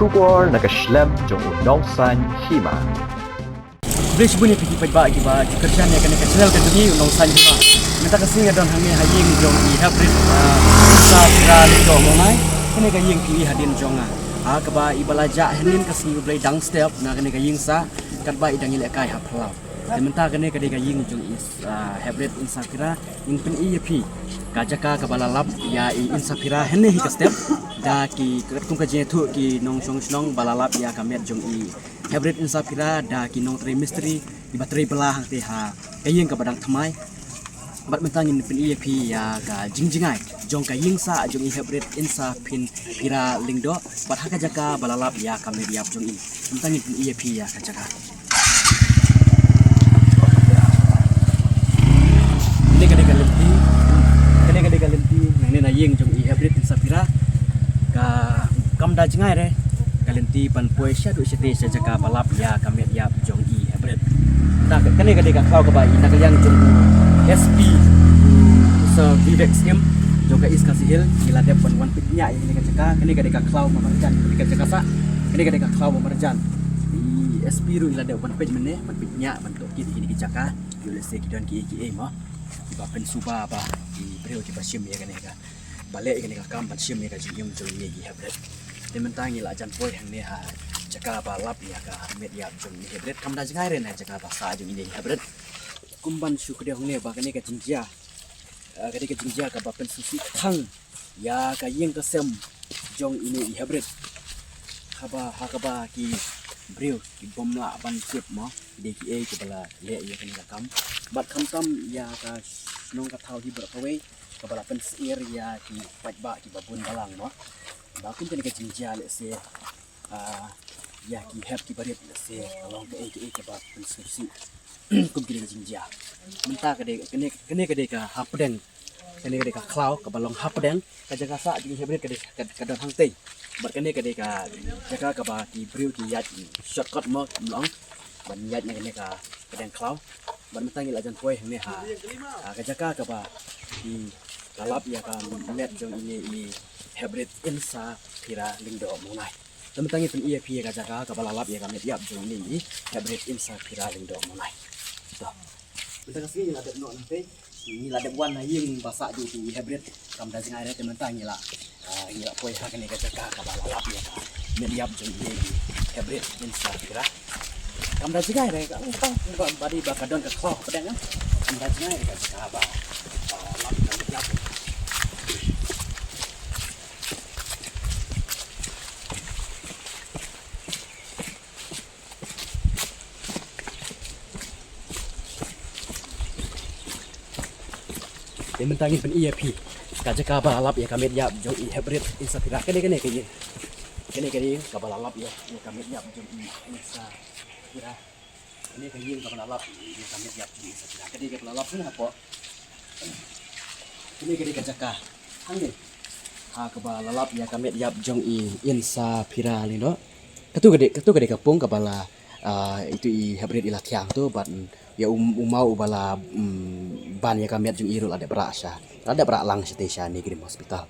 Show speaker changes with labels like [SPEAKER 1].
[SPEAKER 1] Shubor nakaslem jong unong san hima.
[SPEAKER 2] Bridge bunyi pergi pagi ba kerjaan yang kena channel kan demi unong san hima. Minta kasih ngadon hangi haying jong i hybrid sa kira do monai kena kaying pi hadin jonga. Kaba ibalaja henin kasih blai dang step na kena kaying sa kat ba idang ile kai haplau. Minta kena kaying jong is hybrid insa kira in pen EP kajaka kabalalap ya insa kira henne hi step da ki kum kaje thu ki nong song balalap ya kamet jong i hybrid insa kira da ki nong tri mystery di bateri belah hang te ha kaying ka badang thamai bat mentangin pen EP ya ka jingjingai jong kaying sa jong i hybrid insa pin kira lingdo bat ha kajaka balalap ya kamet yap jong i mentangin pen EP ya kajaka kalenti nang na yeng jong i hybrid in sapira ka kam da jingai re kalenti pan poi sha du sete sa jaka balap ya kamet ya jong i hybrid ta kane ka de ka kau ka ba i nak yang jong SP so Vivex M jong ka is kasih hil ila de pan wan pitnya ini ka jaka kane ka de ka klau mamarjan ka jaka sa kane ka de ka klau mamarjan i SP ru ila de wan pit mene man pitnya man to kit ini ka jaka yo le se ki don ki ki ma iba pen suba ba di breu di basim ya kan ya balik kan ka kam basim ya ka jum jum ye gi hybrid de mentang ila jan poi hang ne ha jaka ba lap ya ka met ya jum hybrid kam da jangai ren jaka ba sa jum ini hybrid kumban su ke hang ne ba kan ka jinja ka jinja ka ba pen susi thang ya ka yeng ka sem jong ini hybrid haba ha ka ba ki breu ki bomla ban sip mo de ki e ki bala le ya kan ka kam bat kam ya ka nong ka thau di berkawe ka bala pen seir ya ki pajba ki babun balang mo ba kun kan ka jinja le se ya ki have ki barit le se along ke ke ba pen susi kum ki jinja menta ka de kene ka de ka hapdeng kene ka de ka klau ka balong hapdeng ka jaga sa di hebret ka de ka don hang tei bat kene ka de ka jaga ka ba ki breu ki yat shortcut mo long ban yat ne kene ka deng klau ban mentangil ajan poi hang ne ha ka jaka ka ba di kalap ya ka met jong ini i hybrid insa pira lingdo monai tementangi pen EP ka jaka ka balalap ya ka met yap jong ini i hybrid insa pira lingdo monai to kita kasih la de no nanti ni la de wan na ying basa ju di hybrid kam da jingai re tementangi la ila poi ha ka jaka ka balalap ya ka met yap jong ini hybrid insa pira kam da jingai re ka tang ba badi ba ka don ka kho pedang kan kam da jingai re ka jaka ba lap ka met yap de mentangin pen EP ka jaka ba lap ya ka met yap jong i hybrid insa pira kene ka balalap ya ka met yap jong i insa pira ini ka yin ka balalap ya ka met yap jong i insa pira kene ka balalap ni apa ini ka jaka hang ni ha ka balalap ya ka met yap jong i insa pira ni no katu gede kapung ka bala itu i hybrid ila tiang tu ban ya umau bala ban ya ka met jong i ru ada berasa ada berak lang station ni kirim hospital